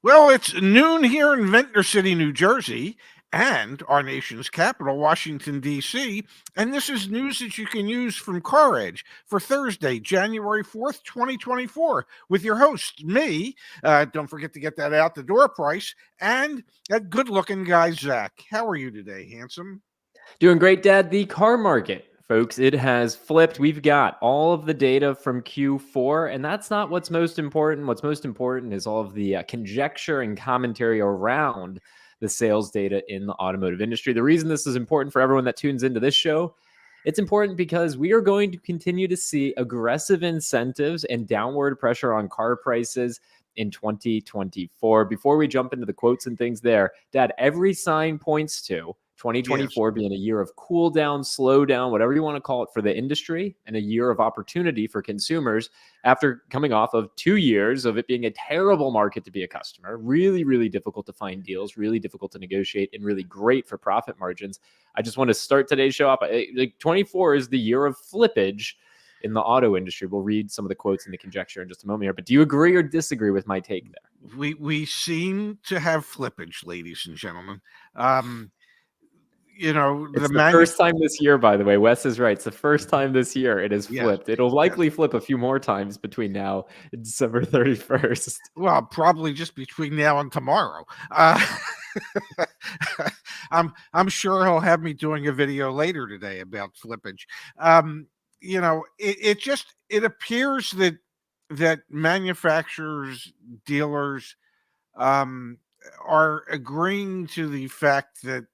Well, it's noon here in Ventnor City, New Jersey, and our nation's capital, Washington, D.C. And this is news that you can use from CarEdge for Thursday, January 4th, 2024, with your host, me. Don't forget to get that out the door price, and a good looking guy, Zach. How are you today, handsome? Doing great, Dad. The car market, folks, it has flipped. We've got all of the data from Q4, and that's not what's most important. What's most important is all of the conjecture and commentary around the sales data in the automotive industry. The reason this is important for everyone that tunes into this show, it's important because we are going to continue to see aggressive incentives and downward pressure on car prices in 2024. Before we jump into the quotes and things there, Dad, every sign points to 2024 being a year of cool down, slow down, whatever you want to call it for the industry, and a year of opportunity for consumers after coming off of 2 years of it being a terrible market to be a customer, really, really difficult to find deals, really difficult to negotiate, and really great for profit margins. I just want to start today's show up. Like 24 is the year of flippage in the auto industry. We'll read some of the quotes and the conjecture in just a moment here, but do you agree or disagree with my take there? We seem to have flippage, ladies and gentlemen. It's the first time this year, by the way. Wes is right. It's the first time this year it has flipped. It'll likely flip a few more times between now and December 31st. Well, probably just between now and tomorrow. I'm sure he'll have me doing a video later today about flippage. It appears that manufacturers, dealers, are agreeing to the fact that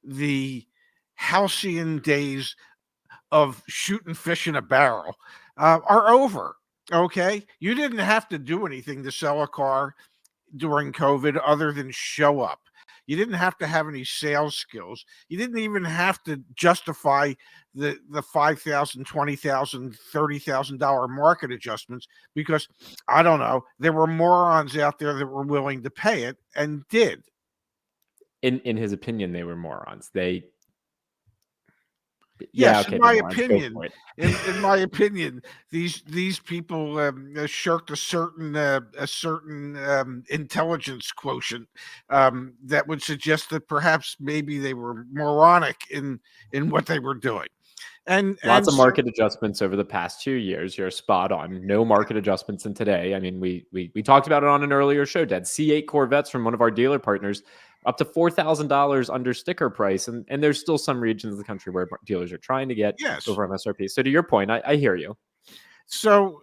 the halcyon days of shooting fish in a barrel are over. Okay, you didn't have to do anything to sell a car during COVID other than show up. You didn't have to have any sales skills. You didn't even have to justify the $5,000, $20,000, $30,000 market adjustments because, I don't know, there were morons out there that were willing to pay it and did. In his opinion, they were morons. Yes, in my opinion, in my opinion, these people shirked a certain intelligence quotient that would suggest that perhaps maybe they were moronic in what they were doing. And lots of market adjustments over the past 2 years. You're spot on. No market adjustments in today. I mean, we talked about it on an earlier show, Dad. C8 Corvettes from one of our dealer partners up to $4,000 under sticker price. And there's still some regions of the country where dealers are trying to get over MSRP. So to your point, I hear you. So,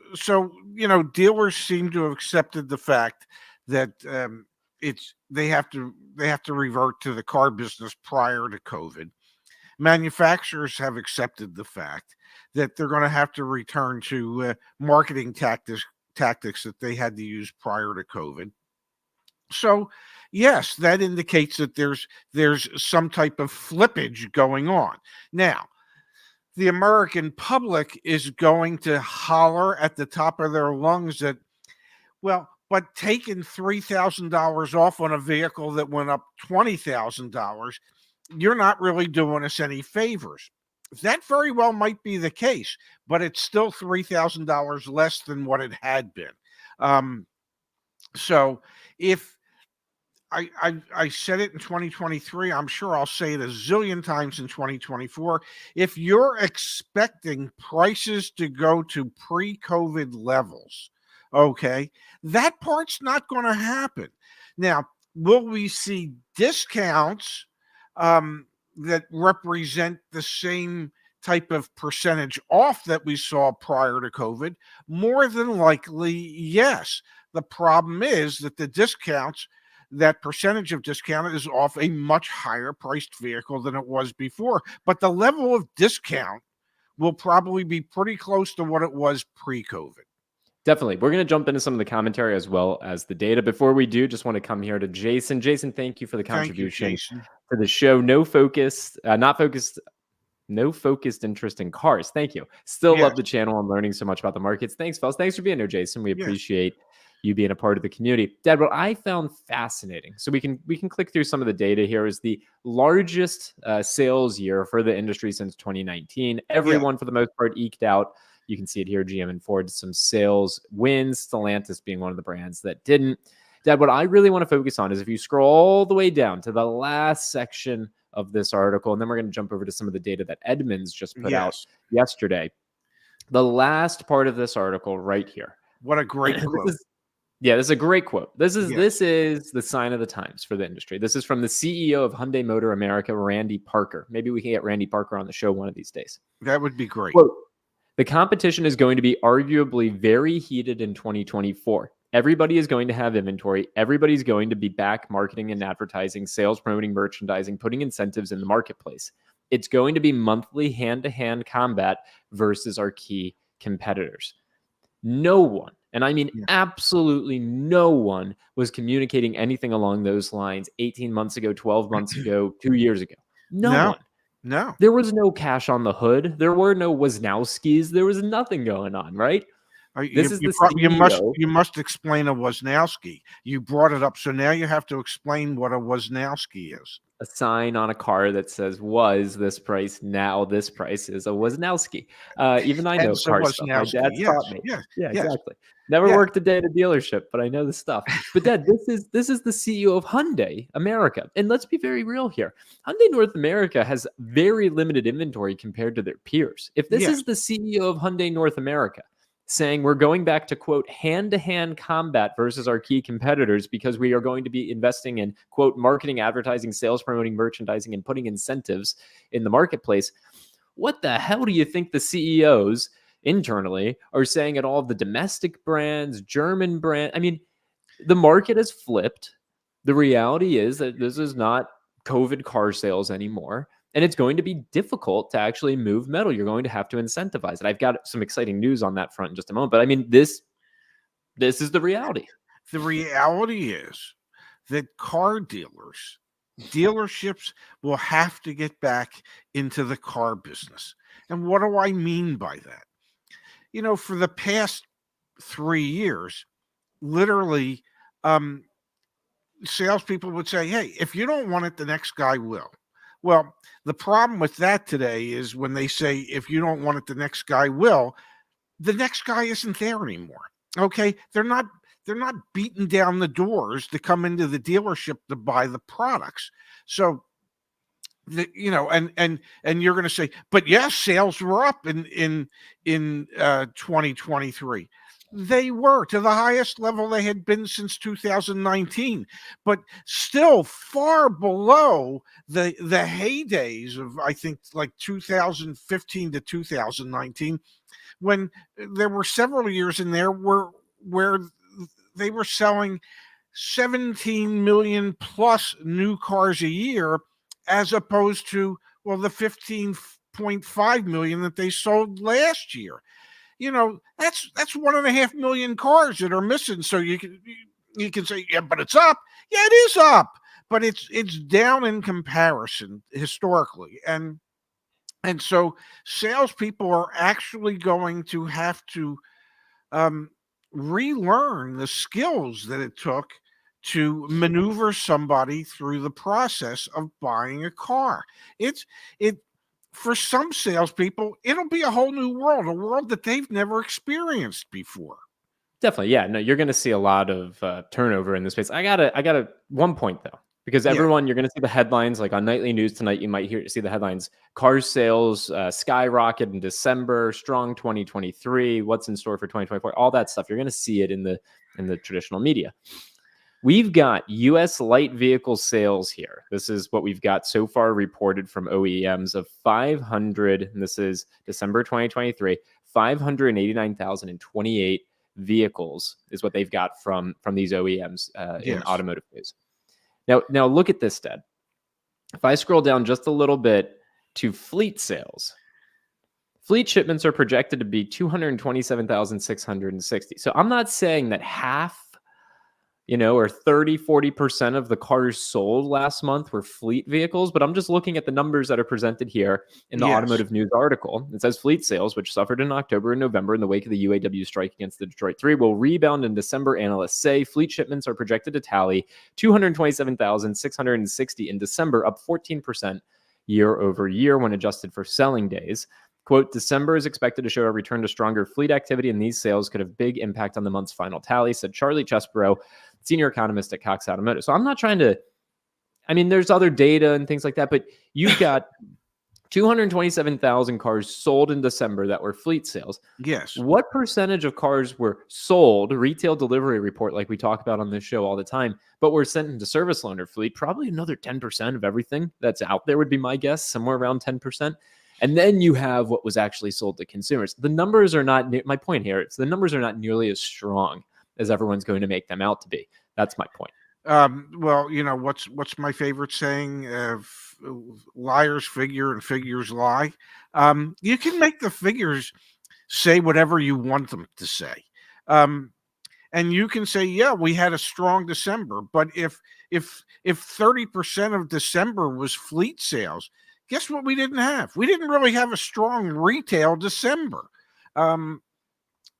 dealers seem to have accepted the fact that they have to revert to the car business prior to COVID. Manufacturers have accepted the fact that they're going to have to return to marketing tactics that they had to use prior to COVID. So, yes, that indicates that there's some type of flippage going on. Now, the American public is going to holler at the top of their lungs that, well, but taking $3,000 off on a vehicle that went up $20,000, you're not really doing us any favors. That very well might be the case, but it's still $3,000 less than what it had been. So if I said it in 2023, I'm sure I'll say it a zillion times in 2024. If you're expecting prices to go to pre-COVID levels, okay, that part's not going to happen. Now, will we see discounts that represent the same type of percentage off that we saw prior to COVID? More than likely, yes. The problem is that the discounts, that percentage of discount is off a much higher priced vehicle than it was before. But the level of discount will probably be pretty close to what it was pre-COVID. Definitely. We're going to jump into some of the commentary as well as the data. Before we do, just want to come here to Jason. Jason, thank you for the contribution to the show. No focused interest in cars. Thank you. Still love the channel. I'm learning so much about the markets. Thanks, fellas. Thanks for being here, Jason. We appreciate you being a part of the community. Dad, what I found fascinating, so we can click through some of the data here, is the largest sales year for the industry since 2019. Everyone, for the most part, eked out. You can see it here, GM and Ford, some sales wins, Stellantis being one of the brands that didn't. Dad, what I really want to focus on is if you scroll all the way down to the last section of this article, and then we're going to jump over to some of the data that Edmunds just put out Yes. yesterday. The last part of this article right here. What a great quote. This is a great quote. This is Yes. the sign of the times for the industry. This is from the CEO of Hyundai Motor America, Randy Parker. Maybe we can get Randy Parker on the show one of these days. That would be great. Quote, the competition is going to be arguably very heated in 2024. Everybody is going to have inventory. Everybody's going to be back marketing and advertising, sales, promoting, merchandising, putting incentives in the marketplace. It's going to be monthly hand-to-hand combat versus our key competitors. No one, and I mean absolutely no one, was communicating anything along those lines 18 months ago, 12 months ago, 2 years ago. No one. No. There was no cash on the hood. There were no Wisnowskis. There was nothing going on, right? This is the CEO. You must explain a Wisnowski. You brought it up, so now you have to explain what a Wisnowski is. A sign on a car that says "was this price, now this price" is a Wisnowski. Even I know car stuff. My dad taught me. Yeah, exactly. Never worked a day at a dealership, but I know the stuff. But Dad, this is the CEO of Hyundai America, and let's be very real here. Hyundai North America has very limited inventory compared to their peers. If this is the CEO of Hyundai North America saying we're going back to, quote, hand-to-hand combat versus our key competitors because we are going to be investing in, quote, marketing, advertising, sales, promoting, merchandising, and putting incentives in the marketplace, what the hell do you think the CEOs internally are saying at all of the domestic brands, German brand? I mean, the market has flipped. The reality is that this is not COVID car sales anymore. And it's going to be difficult to actually move metal. You're going to have to incentivize it. I've got some exciting news on that front in just a moment. But I mean, this is the reality. The reality is that car dealerships will have to get back into the car business. And what do I mean by that? You know, for the past 3 years, literally, salespeople would say, hey, if you don't want it, the next guy will. Well, the problem with that today is when they say, if you don't want it, the next guy will, the next guy isn't there anymore. Okay. They're not beating down the doors to come into the dealership to buy the products. So, and you're going to say, but yes, sales were up in 2023. They were to the highest level they had been since 2019, but still far below the heydays of, I think, like 2015 to 2019, when there were several years in there where they were selling 17 million plus new cars a year, as opposed to, well, the 15.5 million that they sold last year. You know, that's 1.5 million cars that are missing. So you can say, yeah, but it's up. Yeah, it is up, but it's down in comparison historically. And so salespeople are actually going to have to relearn the skills that it took to maneuver somebody through the process of buying a car. For some salespeople, it'll be a whole new world, a world that they've never experienced before. Definitely. Yeah. No, you're going to see a lot of turnover in this space. I got one point though, because everyone, you're going to see the headlines, like on nightly news tonight, you might see the headlines, car sales skyrocket in December, strong 2023, what's in store for 2024, all that stuff. You're going to see it in the traditional media. We've got U.S. light vehicle sales here. This is what we've got so far reported from OEMs of 500, and this is December 2023, 589,028 vehicles is what they've got from these OEMs in automotive news. Now look at this, Dad. If I scroll down just a little bit to fleet sales, fleet shipments are projected to be 227,660. So I'm not saying that half, or 30-40% of the cars sold last month were fleet vehicles, but I'm just looking at the numbers that are presented here in the automotive news article. It says fleet sales, which suffered in October and November in the wake of the UAW strike against the Detroit 3, will rebound in December. Analysts say fleet shipments are projected to tally 227,660 in December, up 14% year over year when adjusted for selling days. Quote, December is expected to show a return to stronger fleet activity, and these sales could have big impact on the month's final tally, said Charlie Chesbrough, senior economist at Cox Automotive. So I'm not trying to, I mean, there's other data and things like that, but you've got 227,000 cars sold in December that were fleet sales. Yes. What percentage of cars were sold, retail delivery report, like we talk about on this show all the time, but were sent into service loaner fleet? Probably another 10% of everything that's out there would be my guess, somewhere around 10%. And then you have what was actually sold to consumers. The numbers are not, my point here, it's the numbers are not nearly as strong as everyone's going to make them out to be. That's my point. Well, you know, what's my favorite saying? Liars figure and figures lie. You can make the figures say whatever you want them to say. And you can say, yeah, we had a strong December, but if 30% of December was fleet sales, guess what we didn't have? We didn't really have a strong retail December.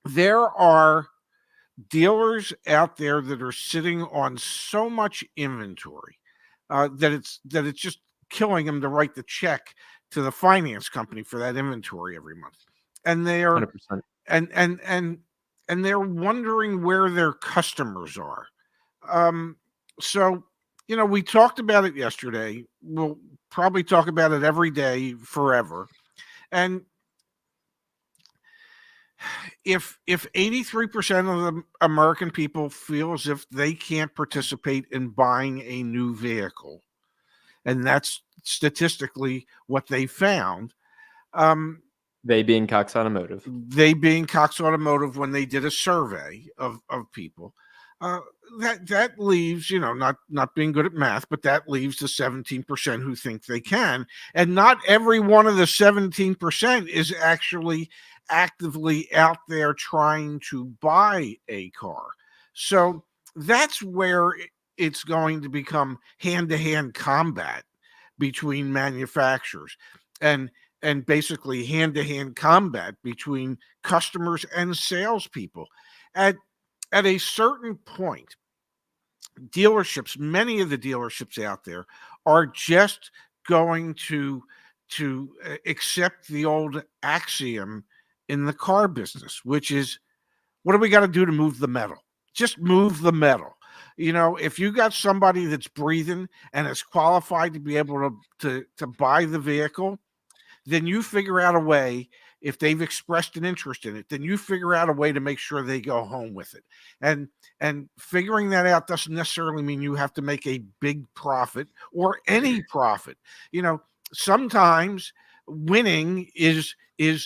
There are dealers out there that are sitting on so much inventory that it's just killing them to write the check to the finance company for that inventory every month, and they are 100%. and they're wondering where their customers are. So you know, we talked about it yesterday. We'll probably talk about it every day forever, and if 83% of the American people feel as if they can't participate in buying a new vehicle, and that's statistically what they found, They being Cox Automotive. when they did a survey of people, that leaves, you know, not being good at math, but that leaves the 17% who think they can, and not every one of the 17% is actually actively out there trying to buy a car. So that's where it's going to become hand-to-hand combat between manufacturers and basically hand-to-hand combat between customers and salespeople. At a certain point, dealerships, many of the dealerships out there, are just going to accept the old axiom in the car business, which is, what do we got to do to move the metal? Just move the metal. You know, if you got somebody that's breathing and is qualified to be able to buy the vehicle, then you figure out a way. If they've expressed an interest in it, then you figure out a way to make sure they go home with it. And figuring that out doesn't necessarily mean you have to make a big profit or any profit. You know, sometimes winning is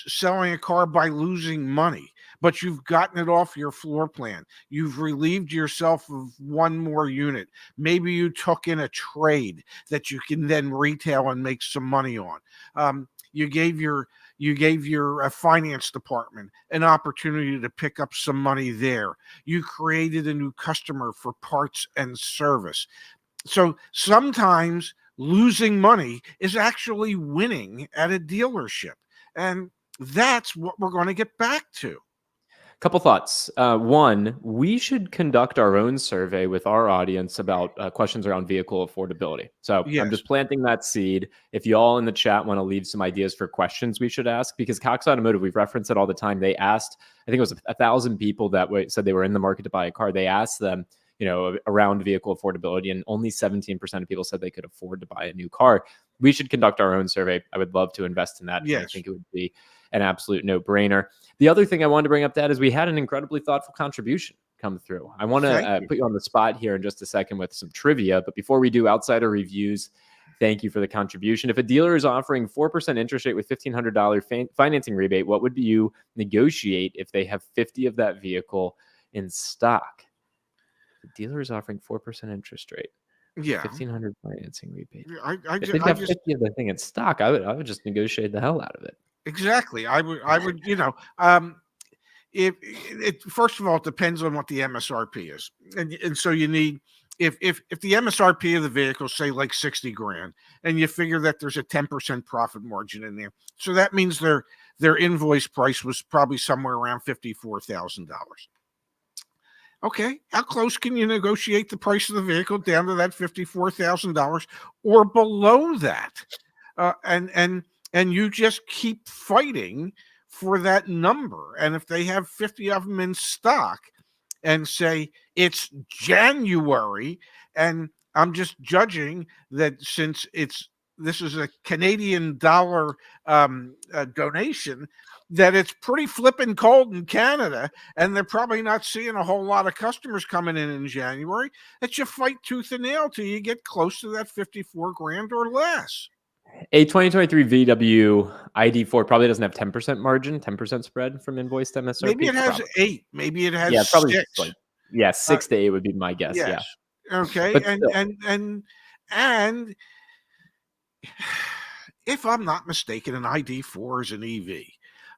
selling a car by losing money, but you've gotten it off your floor plan. You've relieved yourself of one more unit. Maybe you took in a trade that you can then retail and make some money on. You gave your finance department an opportunity to pick up some money there. You created a new customer for parts and service. So sometimes losing money is actually winning at a dealership. And that's what we're going to get back to. Couple thoughts. One, we should conduct our own survey with our audience about questions around vehicle affordability. So Yes. I'm just planting that seed. If you all in the chat want to leave some ideas for questions we should ask, because Cox Automotive, we've referenced it all the time. They asked, I think it was 1,000 people that said they were in the market to buy a car. They asked them, you know, around vehicle affordability, and only 17% of people said they could afford to buy a new car. We should conduct our own survey. I would love to invest in that. Yes. I think it would be an absolute no-brainer. The other thing I wanted to bring up, Dad, is we had an incredibly thoughtful contribution come through. I want to put you on the spot here in just a second with some trivia, but before we do, outsider reviews, thank you for the contribution. If a dealer is offering 4% interest rate with $1,500 financing rebate, what would you negotiate if they have 50 of that vehicle in stock? The dealer is offering 4% interest rate. Yeah. $1,500 financing rebate. If they have 50 of the thing in stock, I would just negotiate the hell out of it. Exactly. I would, you know, first of all, it depends on what the MSRP is. And so you need, if the MSRP of the vehicle, say like 60 grand, and you figure that there's a 10% profit margin in there. So that means their invoice price was probably somewhere around $54,000. Okay, how close can you negotiate the price of the vehicle down to that $54,000 or below that? And and you just keep fighting for that number. And if they have 50 of them in stock and say it's January, and I'm just judging that since this is a Canadian dollar donation, that it's pretty flipping cold in Canada, and they're probably not seeing a whole lot of customers coming in January. That you fight tooth and nail till you get close to that 54 grand or less. A 2023 VW ID4 probably doesn't have 10% margin, 10% spread from invoice to MSRP. Maybe it has probably. 8. Maybe it has Yeah, probably 6. like 6 to 8 would be my guess. Yes. Yeah. Okay. But And if I'm not mistaken, an ID4 is an EV.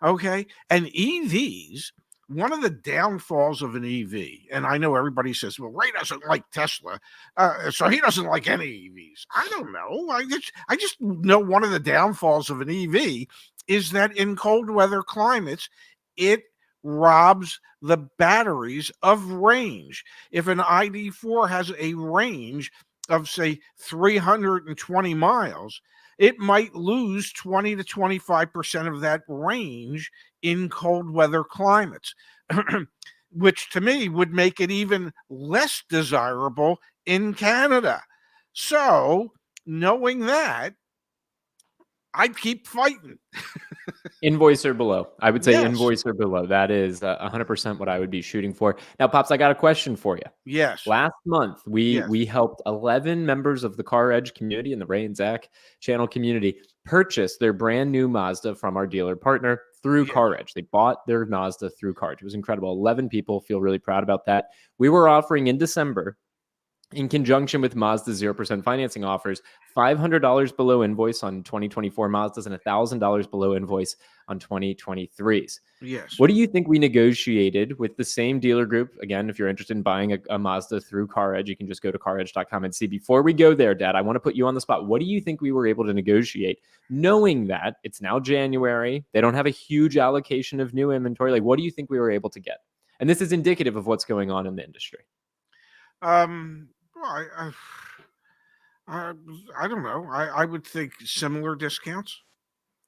Okay. And EVs, one of the downfalls of an EV, and I know everybody says, well, Ray doesn't like Tesla, so he doesn't like any EVs. I don't know. I just know one of the downfalls of an EV is that in cold weather climates, it robs the batteries of range. If an ID4 has a range of, say, 320 miles, it might lose 20 to 25% of that range in cold weather climates, which to me would make it even less desirable in Canada. So, knowing that, I'd keep fighting. Invoice or below. I would say Yes. invoice or below. That is 100% what I would be shooting for. Now, Pops, I got a question for you. Yes. Last month, we helped 11 members of the CarEdge community and the Ray and Zach channel community purchase their brand new Mazda from our dealer partner through CarEdge. They bought their Mazda through CarEdge. It was incredible. 11 people, feel really proud about that. We were offering in December, in conjunction with Mazda 0% financing offers, $500 below invoice on 2024 Mazdas and $1,000 below invoice on 2023s. Yes. What do you think we negotiated with the same dealer group? Again, if you're interested in buying a Mazda through CarEdge, you can just go to caredge.com and see. Before we go there, Dad, I want to put you on the spot. What do you think we were able to negotiate, knowing that it's now January? They don't have a huge allocation of new inventory. Like, what do you think we were able to get? And this is indicative of what's going on in the industry. Well, I don't know. I would think similar discounts.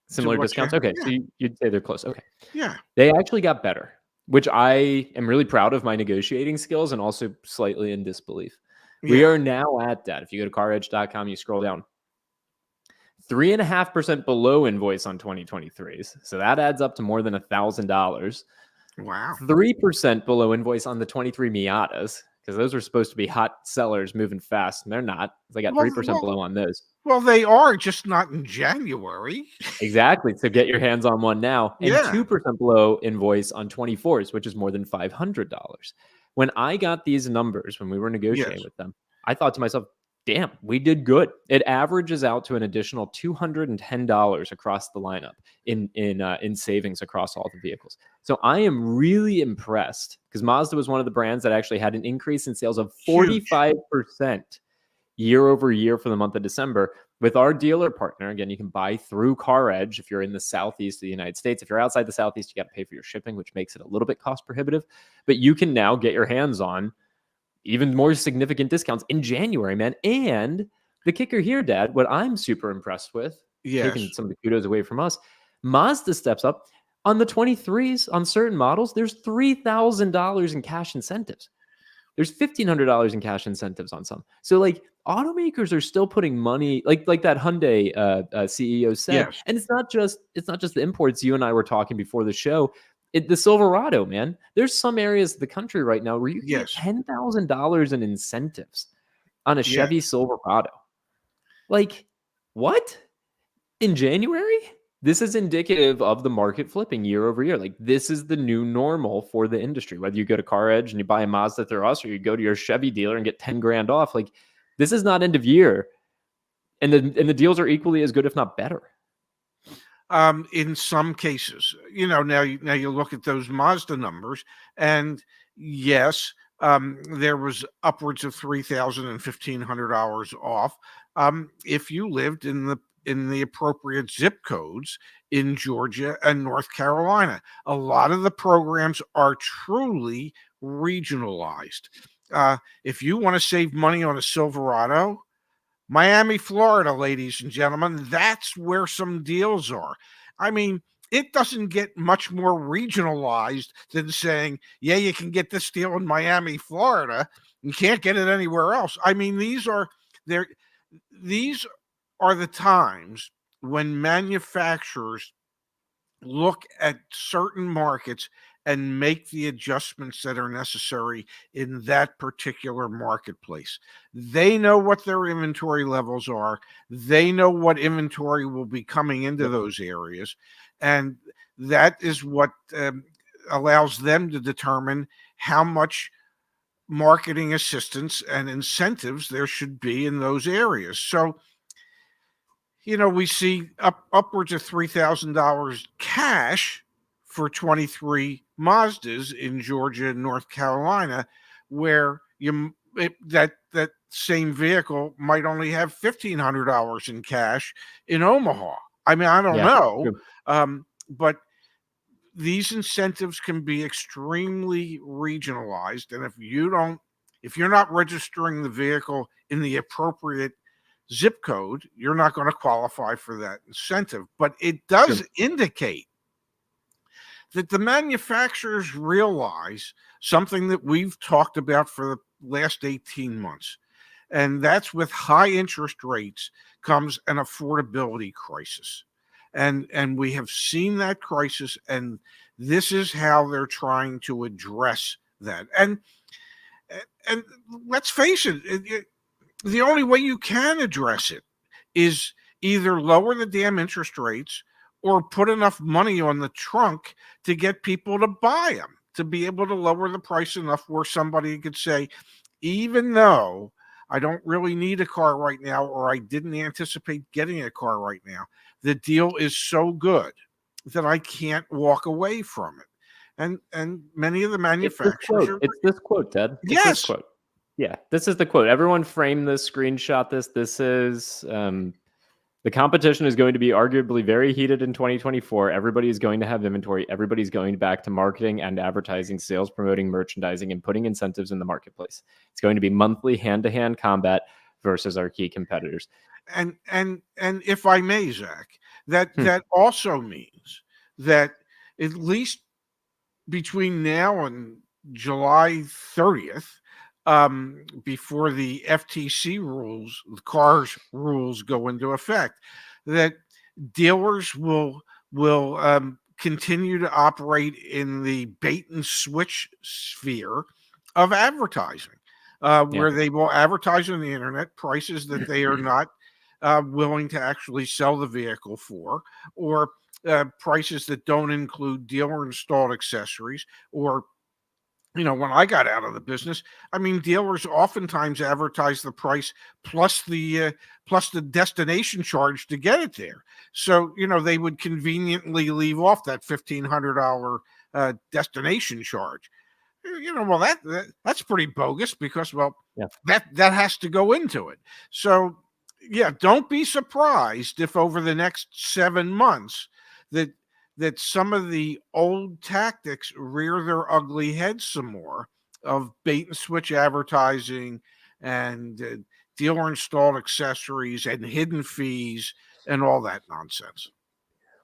Similar discounts? Okay, Yeah. so you'd say they're close. Okay. Yeah. They actually got better, which I am really proud of my negotiating skills and also slightly in disbelief. Yeah. We are now at that. If you go to caredge.com, you scroll down, 3.5% below invoice on 2023s. So that adds up to more than $1,000. Wow. 3% below invoice on the 23 Miatas, because those were supposed to be hot sellers moving fast, and they're not. They got 3% below on those. Well, they are, just not in January. Exactly. So get your hands on one now. And Yeah. 2% below invoice on 24s, which is more than $500. When I got these numbers, when we were negotiating with them, I thought to myself, damn, we did good. It averages out to an additional $210 across the lineup in savings across all the vehicles. So I am really impressed, because Mazda was one of the brands that actually had an increase in sales of 45% year over year for the month of December. With our dealer partner, again, you can buy through CarEdge if you're in the southeast of the United States. If you're outside the southeast, you got to pay for your shipping, which makes it a little bit cost prohibitive. But you can now get your hands on even more significant discounts in January, man. And the kicker here, Dad, what I'm super impressed with, taking some of the kudos away from us, Mazda steps up. On the 23s, on certain models, there's $3,000 in cash incentives. There's $1,500 in cash incentives on some. So, like, automakers are still putting money, like that Hyundai CEO said. And it's not just the imports. You and I were talking before the show. The Silverado, man. There's some areas of the country right now where you can get $10,000 in incentives on a Chevy Silverado. Like, what? In January? This is indicative of the market flipping year over year. Like, this is the new normal for the industry. Whether you go to CarEdge and you buy a Mazda through us, or you go to your Chevy dealer and get 10 grand off, like, this is not end of year. And the deals are equally as good, if not better. In some cases, now you look at those Mazda numbers, and yes, there was upwards of $3,000 and $1,500 off. If you lived in the appropriate zip codes in Georgia and North Carolina. A lot of the programs are truly regionalized. If you want to save money on a Silverado, Miami, Florida, ladies and gentlemen, that's where some deals are. I mean, it doesn't get much more regionalized than saying, yeah, you can get this deal in Miami, Florida. You can't get it anywhere else. I mean, there these are the times when manufacturers look at certain markets and make the adjustments that are necessary in that particular marketplace. They know what their inventory levels are. They know what inventory will be coming into Yep. those areas. And that is what allows them to determine how much marketing assistance and incentives there should be in those areas. So, we see upwards of $3,000 cash for 23 Mazdas in Georgia and North Carolina, where that same vehicle might only have $1,500 in cash in Omaha. I mean, I don't Yeah. know, True. but these incentives can be extremely regionalized, and if you're not registering the vehicle in the appropriate zip code, you're not going to qualify for that incentive. But it does True. indicate that the manufacturers realize something that we've talked about for the last 18 months. And that's with high interest rates comes an affordability crisis. And we have seen that crisis, and this is how they're trying to address that. And let's face it, the only way you can address it is either lower the damn interest rates or put enough money on the trunk to get people to buy them, to be able to lower the price enough where somebody could say, even though I don't really need a car right now, or I didn't anticipate getting a car right now, the deal is so good that I can't walk away from it. And many of the It's this manufacturers quote. are, It's this quote, Ted. It's this yes. quote. Yeah, this is the quote. Everyone frame this, screenshot this. This is the competition is going to be arguably very heated in 2024. Everybody is going to have inventory. Everybody's going back to marketing and advertising, sales, promoting, merchandising, and putting incentives in the marketplace. It's going to be monthly hand-to-hand combat versus our key competitors. And if I may, Zach, that also means that at least between now and July 30th, before the FTC rules, the cars rules go into effect, that dealers will continue to operate in the bait and switch sphere of advertising, where they will advertise on the internet prices that they are not willing to actually sell the vehicle for, or prices that don't include dealer installed accessories, or when I got out of the business, I mean, dealers oftentimes advertise the price plus the destination charge to get it there. So they would conveniently leave off that $1,500 destination charge. Well, that's pretty bogus, because Yeah. that has to go into it. So yeah, don't be surprised if over the next 7 months that some of the old tactics rear their ugly heads some more, of bait and switch advertising and dealer installed accessories and hidden fees and all that nonsense.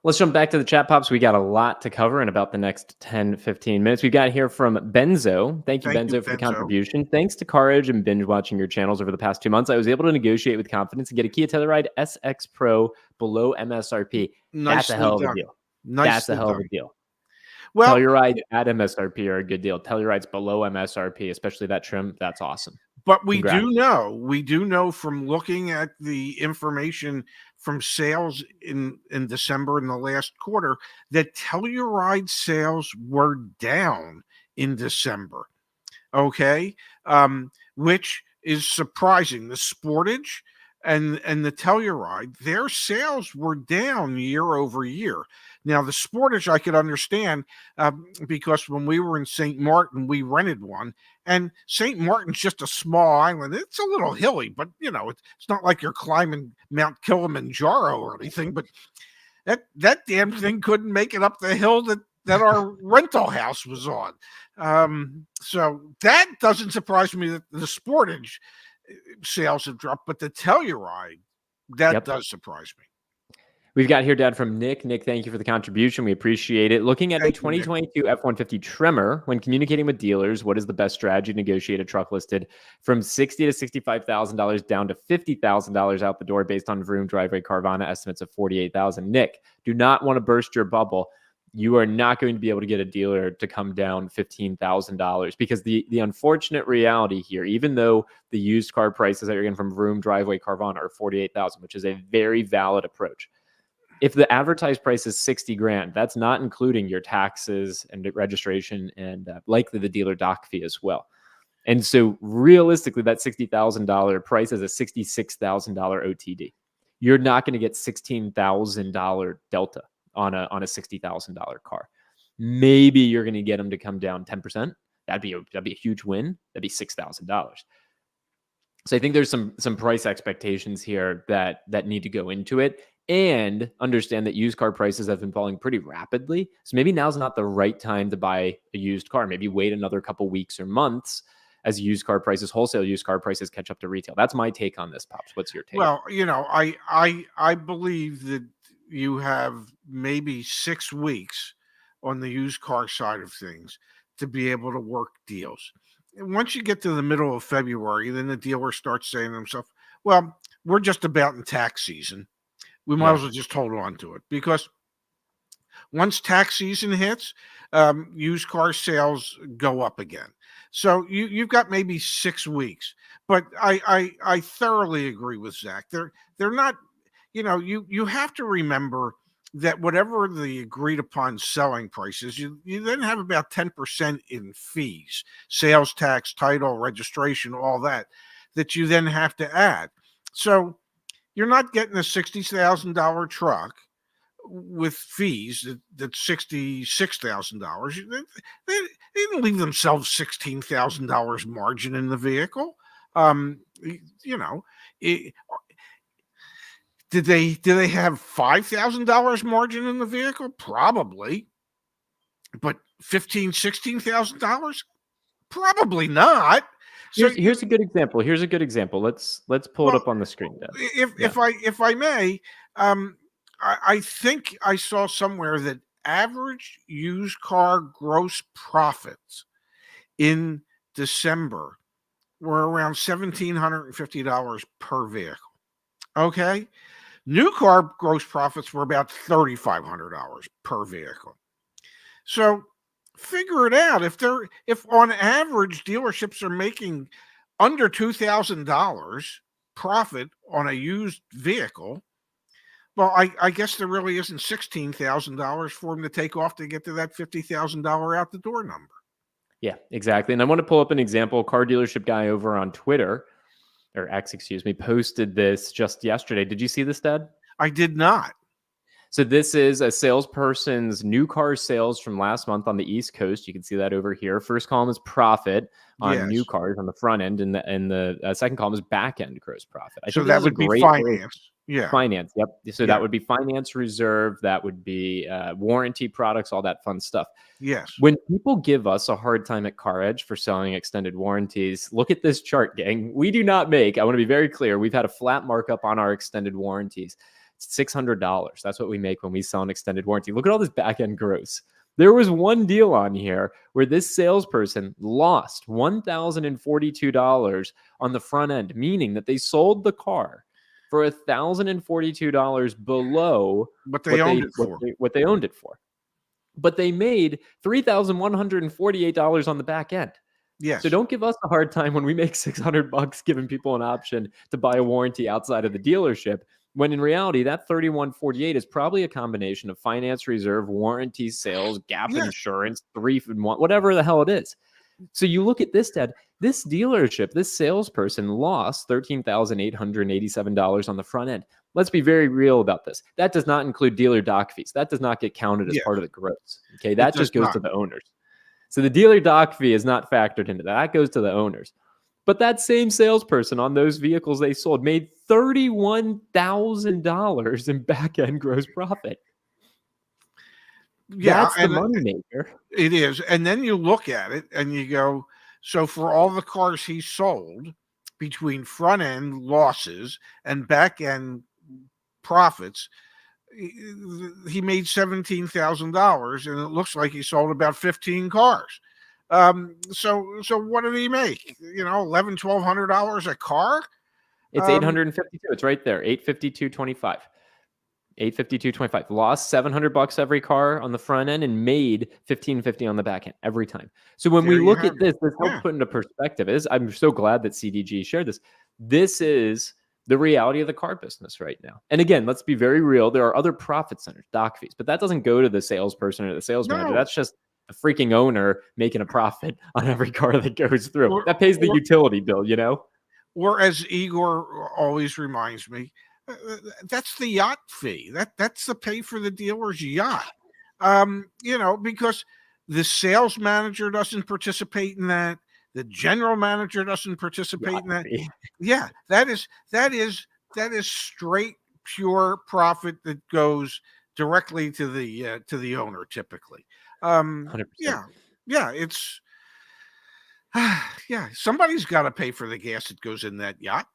Let's jump back to the chat pops. We got a lot to cover in about the next 10, 15 minutes. We've got here from Benzo. Thank you, Benzo, for the contribution. Thanks to CarEdge and binge watching your channels over the past 2 months, I was able to negotiate with confidence and get a Kia Telluride SX Pro below MSRP. That's a hell of a deal. That's a hell of a deal. Well, Tellurides at MSRP are a good deal. Tellurides below MSRP, especially that trim, that's awesome. But we do know from looking at the information from sales in December in the last quarter that Telluride sales were down in December. Okay, which is surprising. The Sportage and the Telluride, their sales were down year over year. Now, the Sportage I could understand, because when we were in St. Martin, we rented one, and St. Martin's just a small island. It's a little hilly, but it's not like you're climbing Mount Kilimanjaro or anything. But that damn thing couldn't make it up the hill that our rental house was on. So that doesn't surprise me that the Sportage sales have dropped, but the Telluride, that does surprise me. We've got here, Dad, from Nick. Nick, thank you for the contribution. We appreciate it. Looking at a 2022 F-150 Tremor, when communicating with dealers, what is the best strategy to negotiate a truck listed from $60,000 to $65,000 down to $50,000 out the door based on Vroom Driveway Carvana estimates of $48,000? Nick, do not want to burst your bubble. You are not going to be able to get a dealer to come down $15,000 because the unfortunate reality here, even though the used car prices that you're getting from Vroom Driveway Carvana are $48,000, which is a very valid approach. If the advertised price is 60 grand, that's not including your taxes and registration and likely the dealer doc fee as well. And so realistically, that $60,000 price is a $66,000 OTD. You're not going to get $16,000 delta on a $60,000 car. Maybe you're going to get them to come down 10%. That'd be a huge win. That'd be $6,000. So I think there's some price expectations here that need to go into it. And understand that used car prices have been falling pretty rapidly. So maybe now's not the right time to buy a used car. Maybe wait another couple weeks or months as used car prices, wholesale used car prices catch up to retail. That's my take on this, Pops. What's your take? Well, I believe that you have maybe 6 weeks on the used car side of things to be able to work deals. And once you get to the middle of February, then the dealer starts saying to himself, well, we're just about in tax season. We might as well just hold on to it, because once tax season hits, used car sales go up again. So you've got maybe 6 weeks. But I thoroughly agree with Zach. They're not, you have to remember that whatever the agreed upon selling price is, you then have about 10% in fees, sales tax, title, registration, all that you then have to add. So you're not getting a $60,000 truck with fees that's $66,000. They didn't leave themselves $16,000 margin in the vehicle. Did they have $5,000 margin in the vehicle? Probably, but $16,000? Probably not. So here's a good example. Let's pull it up on the screen, Dad. If I may, I think I saw somewhere that average used car gross profits in December were around $1,750 per vehicle. Okay, new car gross profits were about $3,500 per vehicle. So figure it out. If on average dealerships are making under $2,000 profit on a used vehicle, well, I guess there really isn't $16,000 for them to take off to get to that $50,000 out the door number. Yeah, exactly. And I want to pull up an example. Car dealership guy over on Twitter, or X, excuse me, posted this just yesterday. Did you see this, Dad? I did not. So this is a salesperson's new car sales from last month on the East Coast. You can see that over here. First column is profit on new cars on the front end, and the second column is back end gross profit. So that would be finance. Yeah, finance. Yep. So that would be finance reserve. That would be warranty products, all that fun stuff. Yes. When people give us a hard time at CarEdge for selling extended warranties, look at this chart, gang. We do not make. I want to be very clear. We've had a flat markup on our extended warranties. $600. That's what we make when we sell an extended warranty. Look at all this back end gross. There was one deal on here where this salesperson lost $1,042 on the front end, meaning that they sold the car for $1,042 below what they owned it for. But they made $3,148 on the back end. Yes. So don't give us a hard time when we make $600 giving people an option to buy a warranty outside of the dealership, when in reality, that $3,148 is probably a combination of finance reserve, warranty, sales, gap insurance, 3-for-1, whatever the hell it is. So you look at this, Dad, this dealership, this salesperson lost $13,887 on the front end. Let's be very real about this. That does not include dealer doc fees. That does not get counted as part of the gross. Okay, that just goes to the owners. So the dealer doc fee is not factored into that. That goes to the owners. But that same salesperson on those vehicles they sold made $31,000 in back-end gross profit. Yeah, that's the money maker. It is. And then you look at it and you go, so for all the cars he sold, between front end losses and back end profits, he made $17,000, and it looks like he sold about 15 cars. So what did he make? $1,100-$1,200 a car. It's 852. It's right there. 852.25. 852.25. Lost $700 every car on the front end and made $1,550 on the back end every time. So when we look at this helps put into perspective. I'm so glad that CDG shared this. This is the reality of the car business right now. And again, let's be very real. There are other profit centers, doc fees, but that doesn't go to the salesperson or the sales manager. That's just a freaking owner making a profit on every car that goes through. That pays the utility bill, Or as Igor always reminds me, that's the yacht fee. That's the pay for the dealer's yacht. Because the sales manager doesn't participate in that. The general manager doesn't participate in that. Yeah, that is straight pure profit that goes directly to the owner typically. 100%. Yeah, it's somebody's got to pay for the gas that goes in that yacht.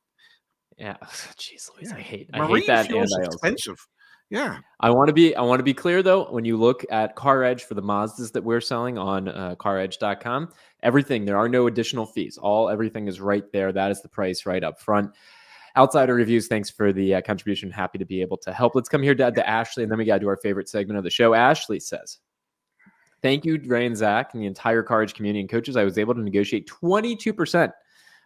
Yeah, jeez Louise, I hate Marine that. fuel's expensive. Yeah. I want to be clear though. When you look at CarEdge for the Mazdas that we're selling on CarEdge.com, everything, there are no additional fees. Everything is right there. That is the price right up front. Outsider Reviews, thanks for the contribution. Happy to be able to help. Let's come here to Ashley, and then we got to do our favorite segment of the show. Ashley says, "Thank you, Ray and Zach, and the entire CarEdge community and coaches. I was able to negotiate 22%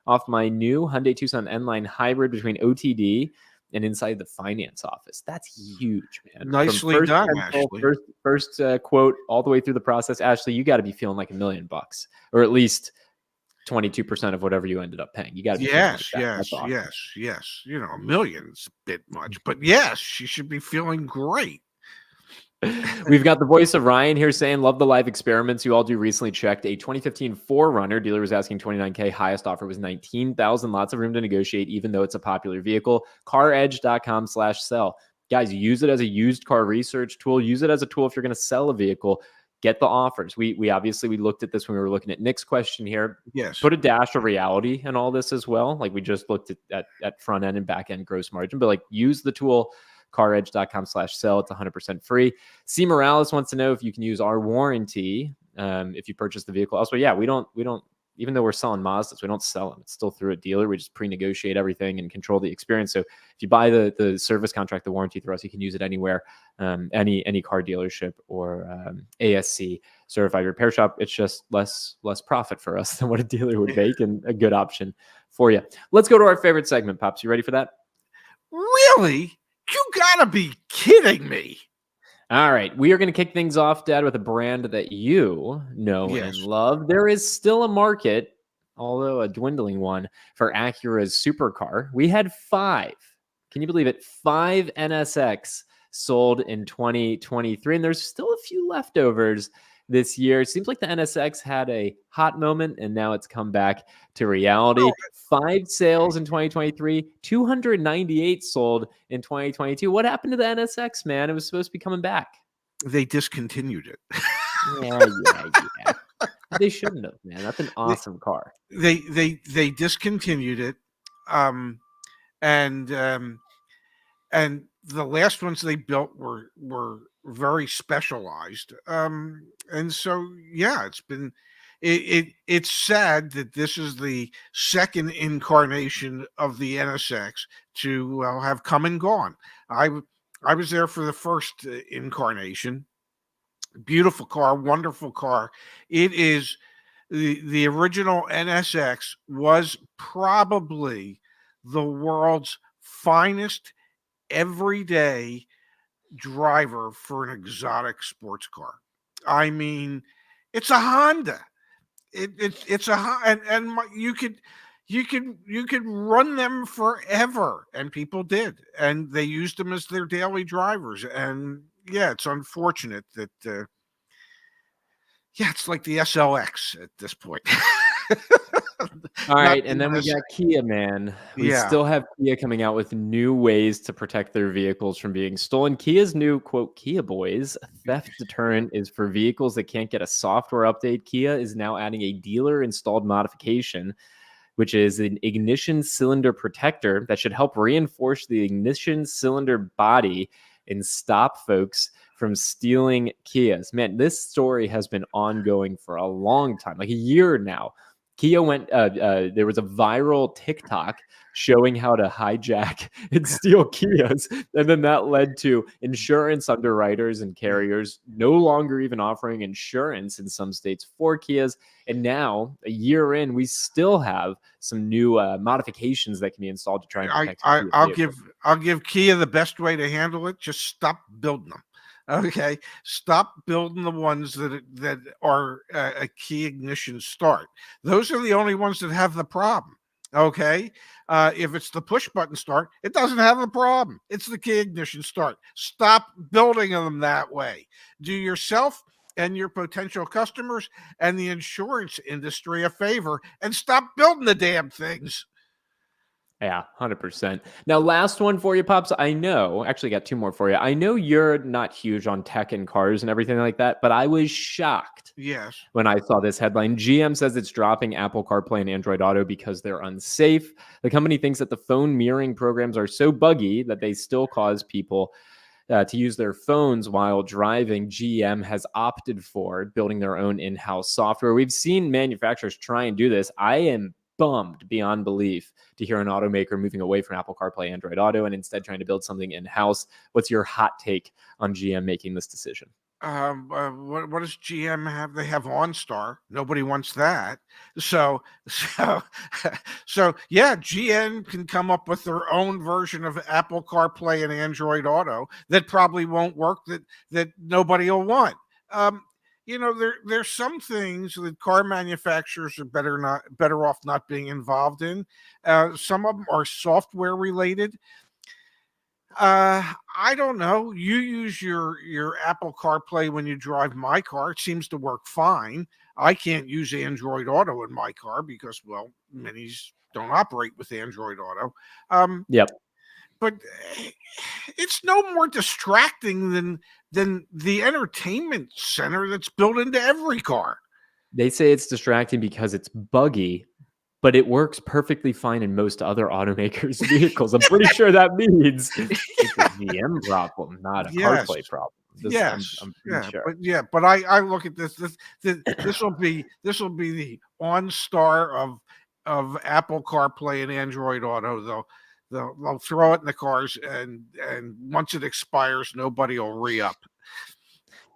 off my new Hyundai Tucson N-Line hybrid between OTD and inside the finance office." That's huge, man. Nicely done, Ashley. First quote all the way through the process. Ashley, you got to be feeling like $1 million, or at least 22% of whatever you ended up paying. You got to be yes. Awesome. Yes. $1 million's a bit much, but yes, she should be feeling great. We've got the voice of Ryan here saying, "Love the live experiments you all do. Recently checked a 2015 4Runner. Dealer was asking $29K. Highest offer was $19,000. Lots of room to negotiate, even though it's a popular vehicle. CarEdge.com/sell. Guys, use it as a used car research tool. Use it as a tool if you're going to sell a vehicle. Get the offers. We obviously looked at this when we were looking at Nick's question here. Yes. Put a dash of reality in all this as well. Like we just looked at front end and back end gross margin, but use the tool. CarEdge.com/sell. It's 100% free. C. Morales wants to know if you can use our warranty if you purchase the vehicle. Also, we don't, even though we're selling Mazdas, we don't sell them. It's still through a dealer. We just pre-negotiate everything and control the experience. So if you buy the service contract, the warranty through us, you can use it anywhere, any car dealership or ASC certified repair shop. It's just less profit for us than what a dealer would make, and a good option for you. Let's go to our favorite segment, Pops. You ready for that? Really? You gotta be kidding me. All right. We are going to kick things off, Dad, with a brand that you know and love. There is still a market, although a dwindling one, for Acura's supercar. We had 5. Can you believe it? 5 NSX sold in 2023, and there's still a few leftovers this year. It seems like the NSX had a hot moment, and now it's come back to reality. 5 sales in 2023, 298 sold in 2022. What happened to the NSX, man? It was supposed to be coming back. They discontinued it. Yeah. They shouldn't have, man. That's an awesome car. They discontinued it, and the last ones they built were very specialized, and so it's sad that this is the second incarnation of the NSX to have come and gone. I was there for the first incarnation. Beautiful car, wonderful car. It is the original NSX was probably the world's finest everyday driver for an exotic sports car. I mean, it's a Honda. It's a and you could run them forever, and people did, and they used them as their daily drivers. And it's unfortunate that it's like the SLX at this point. All right, and then we got Kia, man. We still have Kia coming out with new ways to protect their vehicles from being stolen. Kia's new, quote, Kia Boys theft deterrent is for vehicles that can't get a software update. Kia is now adding a dealer-installed modification which is an ignition cylinder protector that should help reinforce the ignition cylinder body and stop folks from stealing Kias. Man, this story has been ongoing for a long time, like a year now. Kia went, there was a viral TikTok showing how to hijack and steal Kias. And then that led to insurance underwriters and carriers no longer even offering insurance in some states for Kias. And now, a year in, we still have some new modifications that can be installed to try and protect I'll give Kia the best way to handle it. Just stop building them. Okay, stop building the ones that are a key ignition start. Those are the only ones that have the problem. Okay, if it's the push button start, it doesn't have the problem. It's the key ignition start. Stop building them that way. Do yourself and your potential customers and the insurance industry a favor and stop building the damn things. Yeah, 100%. Now, last one for you, Pops. I know, actually got two more for you. I know you're not huge on tech and cars and everything like that, but I was shocked when I saw this headline. GM says it's dropping Apple CarPlay and Android Auto because they're unsafe. The company thinks that the phone mirroring programs are so buggy that they still cause people to use their phones while driving. GM has opted for building their own in-house software. We've seen manufacturers try and do this. I am bummed beyond belief to hear an automaker moving away from Apple CarPlay, Android Auto, and instead trying to build something in-house. What's your hot take on GM making this decision? What does GM have? They have OnStar. Nobody wants that. So yeah, GM can come up with their own version of Apple CarPlay and Android Auto that probably won't work. That nobody will want. There's some things that car manufacturers are better off not being involved in. Some of them are software related. I don't know. You use your Apple CarPlay when you drive my car. It seems to work fine. I can't use Android Auto in my car because, well, minis don't operate with Android Auto. Yep. But it's no more distracting than the entertainment center that's built into every car. They say it's distracting because it's buggy, but it works perfectly fine in most other automakers' vehicles. I'm pretty sure that means it's a GM problem, not a CarPlay problem. I'm pretty sure. But I look at this. This will be the OnStar of Apple CarPlay and Android Auto, though. They'll throw it in the cars, and once it expires, nobody will re-up.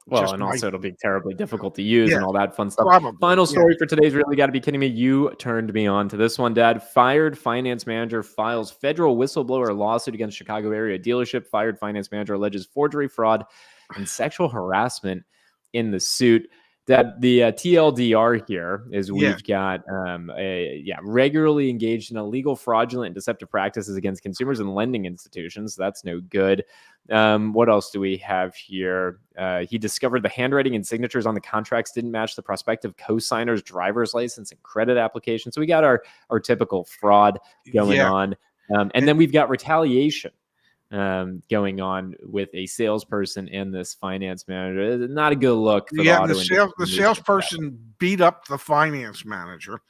Well, and also it'll be terribly difficult to use and all that fun stuff. Probably, Final story for today's Really Gotta Be Kidding Me. You turned me on to this one, Dad. Fired finance manager files federal whistleblower lawsuit against Chicago area dealership. Fired finance manager alleges forgery, fraud, and sexual harassment in the suit. That the TLDR here is we've got regularly engaged in illegal, fraudulent, and deceptive practices against consumers and lending institutions. That's no good. What else do we have here? He discovered the handwriting and signatures on the contracts didn't match the prospective co-signer's driver's license and credit application. So we got our typical fraud going on. And then we've got retaliation going on with a salesperson and this finance manager. Not a good look. For the salesperson beat up the finance manager,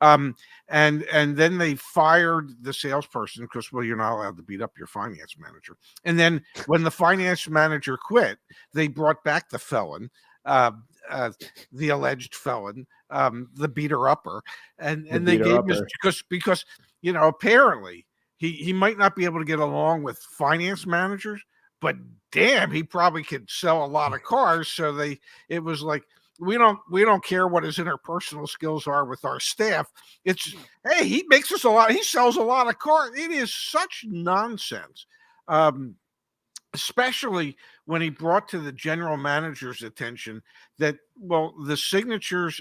and then they fired the salesperson because, well, you're not allowed to beat up your finance manager. And then when the finance manager quit, they brought back the felon, the alleged felon, the beater upper, and they gave him because apparently. He might not be able to get along with finance managers, but damn, he probably could sell a lot of cars. So it was like, we don't care what his interpersonal skills are with our staff. It's, hey, he makes us a lot. He sells a lot of cars. It is such nonsense, especially when he brought to the general manager's attention that, well, the signatures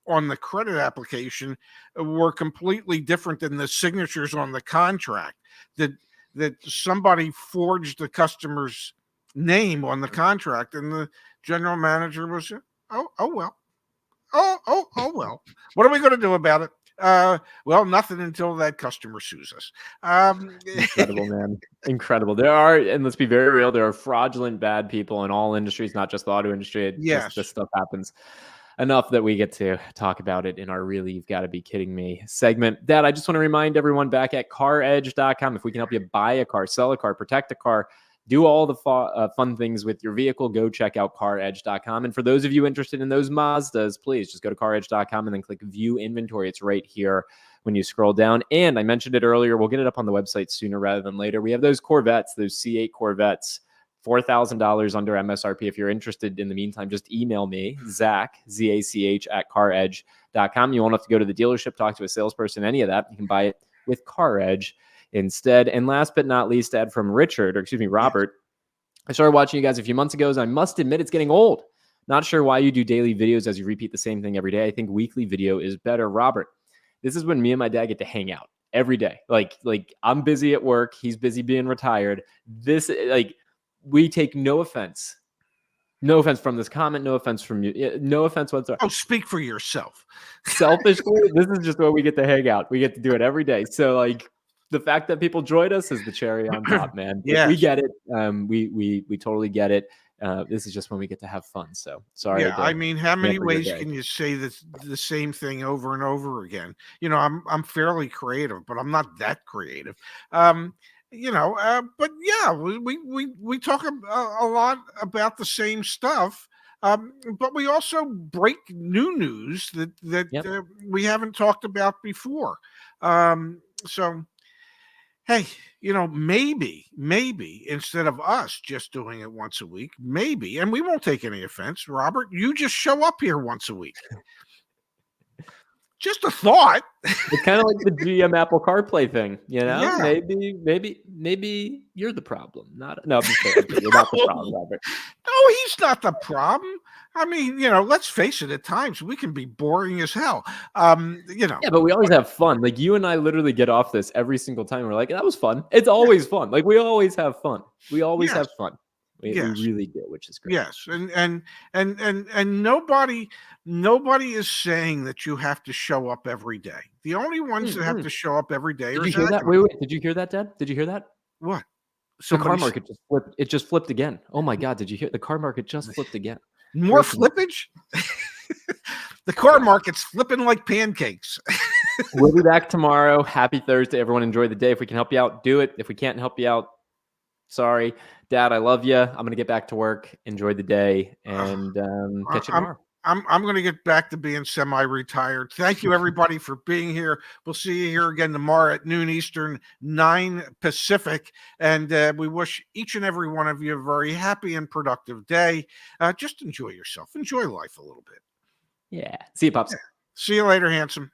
on the credit application were completely different than the signatures on the contract, that somebody forged the customer's name on the contract, and the general manager was, well, what are we going to do about it? Well, nothing until that customer sues us. Incredible, man. Incredible. There are, and let's be very real, there are fraudulent bad people in all industries, not just the auto industry. This stuff happens. enough that we get to talk about it in our really You've Got to Be Kidding Me segment. Dad, I just want to remind everyone back at CarEdge.com, if we can help you buy a car, sell a car, protect a car, do all the fun things with your vehicle, go check out CarEdge.com. And for those of you interested in those Mazdas, please just go to CarEdge.com and then click View Inventory. It's right here when you scroll down. And I mentioned it earlier, we'll get it up on the website sooner rather than later. We have those Corvettes, those C8 Corvettes, $4,000 under MSRP. If you're interested in the meantime, just email me, Zach, Z-A-C-H, at CarEdge.com. You won't have to go to the dealership, talk to a salesperson, any of that. You can buy it with CarEdge instead. And last but not least, ad from Robert. I started watching you guys a few months ago, and I must admit it's getting old. Not sure why you do daily videos as you repeat the same thing every day. I think weekly video is better. Robert, this is when me and my dad get to hang out every day. Like I'm busy at work. He's busy being retired. We take no offense. No offense from this comment. No offense from you. No offense whatsoever. Oh, speak for yourself. Selfishly, this is just where we get to hang out. We get to do it every day. So the fact that people join us is the cherry on top, man. Yes. We get it. We totally get it. This is just when we get to have fun. So sorry. Yeah, I mean, how many ways can you say the same thing over and over again? I'm fairly creative, but I'm not that creative. But yeah, we talk a lot about the same stuff. But we also break new news that we haven't talked about before. So, hey, maybe instead of us just doing it once a week, maybe, and we won't take any offense, Robert, you just show up here once a week. Just a thought. It's kind of like the GM Apple CarPlay thing, Yeah. Maybe you're the problem. No, I'm just saying, you're not the problem, Robert. No, he's not the problem. I mean, let's face it. At times we can be boring as hell. Yeah, but we always have fun. Like you and I literally get off this every single time. We're like, that was fun. It's always fun. Like we always have fun. We always have fun. We really do, which is great. Yes, and nobody is saying that you have to show up every day. The only ones that have to show up every day Did you hear that? Wait, did you hear that, Dad? Did you hear that? What? The car market just flipped. It just flipped again. Oh my God! Did you hear? The car market just flipped again. More flippage? The car market's flipping like pancakes. We'll be back tomorrow. Happy Thursday, everyone. Enjoy the day. If we can help you out, do it. If we can't help you out, sorry. Dad, I love you. I'm going to get back to work. Enjoy the day and catch you tomorrow. I'm going to get back to being semi-retired. Thank you, everybody, for being here. We'll see you here again tomorrow at noon Eastern, 9 Pacific. And we wish each and every one of you a very happy and productive day. Just enjoy yourself. Enjoy life a little bit. Yeah. See you, Pops. Yeah. See you later, handsome.